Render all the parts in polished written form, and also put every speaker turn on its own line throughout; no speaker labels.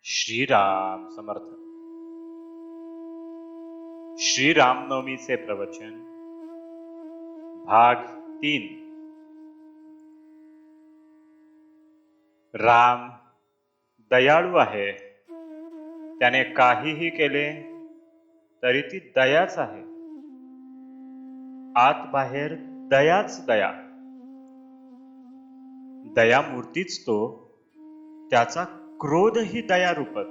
श्रीराम समर्थ. श्रीरामनवमीचे प्रवचन भाग 3. राम दयाळू आहे. त्याने काहीही केले तरी ती दयाच आहे. आत बाहेर दयाच दया. दयामूर्तीच तो. त्याचा क्रोधही दयारूपच.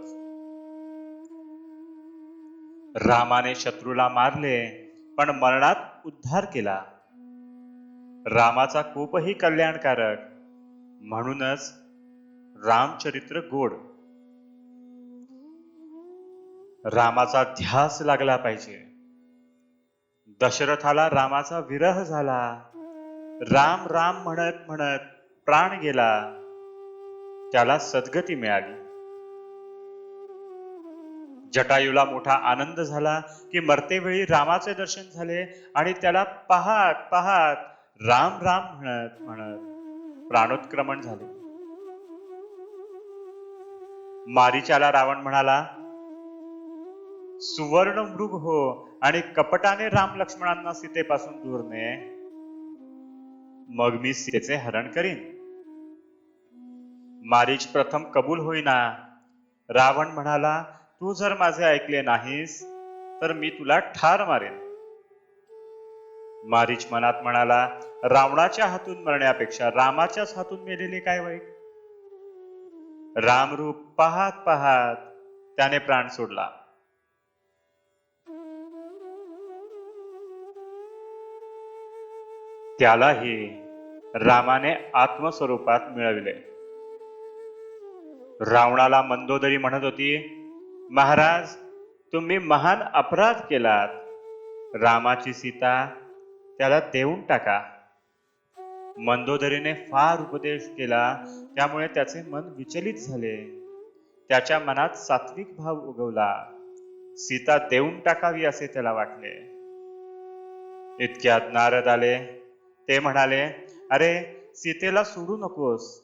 रामाने शत्रूला मारले पण मरणात उद्धार केला. रामाचा कोपही कल्याणकारक. म्हणूनच रामचरित्र गोड. रामाचा ध्यास लागला पाहिजे. दशरथाला रामाचा विरह झाला. राम राम म्हणत म्हणत प्राण गेला. त्याला सद्गती मिळाली. जटायूला मोठा आनंद झाला की मरतेवेळी रामाचे दर्शन झाले आणि त्याला पाहत पाहत राम राम म्हणत म्हणत प्राणोत्क्रमण झाले. मारीचाला रावण म्हणाला, सुवर्ण मृग हो आणि कपटाने राम लक्ष्मणांना सीतेपासून दूर ने, मग मी सीतेचे हरण करीन. मारीच प्रथम कबूल होईना. रावण म्हणाला, तू जर माझे ऐकले नाहीस तर मी तुला ठार मारेन. मारीच मनात म्हणाला, रावणाच्या हातून मरण्यापेक्षा रामाच्याच हातून मेलेले काय वाईट. रामरूप पाहत पाहत त्याने प्राण सोडला. त्यालाही रामाने आत्मस्वरूपात मिळविले. रावणाला मंदोदरी म्हणत होती, महाराज तुम्ही महान अपराध केलात. रामाची सीता त्याला देऊन टाका. मंदोदरीने फार उपदेश केला, त्यामुळे त्याचे मन विचलित झाले. त्याच्या मनात सात्विक भाव उगवला. सीता देऊन टाकावी असे त्याला वाटले. इतक्यात नारद आले. ते म्हणाले, अरे सीतेला सोडू नकोस.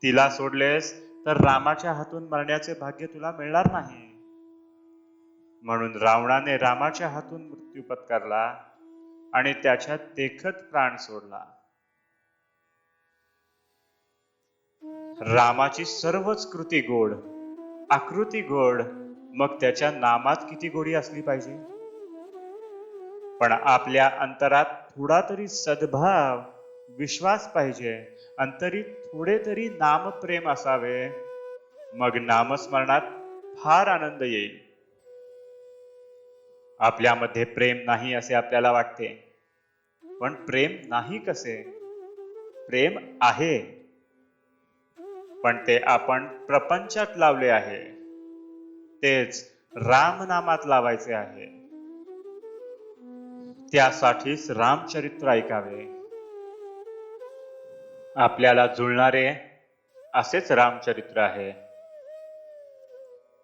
तिला सोडलेस तर रामाच्या हातून मरण्याचे भाग्य तुला मिळणार नाही. म्हणून रावणाने रामाच्या हातून मृत्यू पत्करला आणि त्याच्या देखत प्राण सोडला. रामाची सर्वच कृती गोड, आकृती गोड, मग त्याच्या नामात किती गोडी असली पाहिजे. पण आपल्या अंतरात थोडा तरी सद्भाव, विश्वास पाहिजे. अंतरी थोडे तरी नामप्रेम असावे. मग नामस्मरणात फार आनंद येईल. आपल्यामध्ये प्रेम नाही असे आपल्याला वाटते, पण प्रेम नाही कसे? प्रेम आहे, पण ते आपण प्रपंचात लावले आहे. तेच रामनामात लावायचे आहे. त्यासाठीच रामचरित्र ऐकावे. आपल्याला जुळणारे असेच रामचरित्र आहे.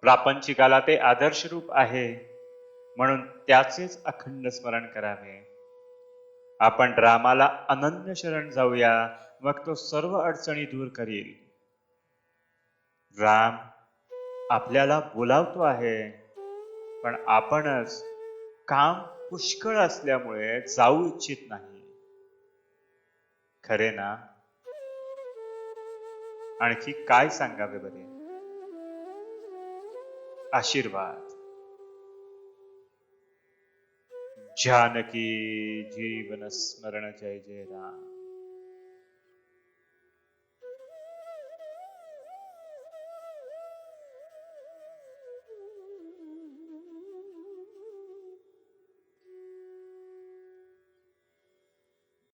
प्रापंचिकाला ते आदर्श रूप आहे, म्हणून त्याचेच अखंड स्मरण करावे. आपण रामाला अनन्य शरण जाऊया, मग तो सर्व अडचणी दूर करील. राम आपल्याला बोलावतो आहे, पण आपणच काम पुष्कळ असल्यामुळे जाऊ इच्छित नाही. खरे ना? आणखी काय सांगावे बरे? आशीर्वाद. जानकी जीवन स्मरण जय जय राम.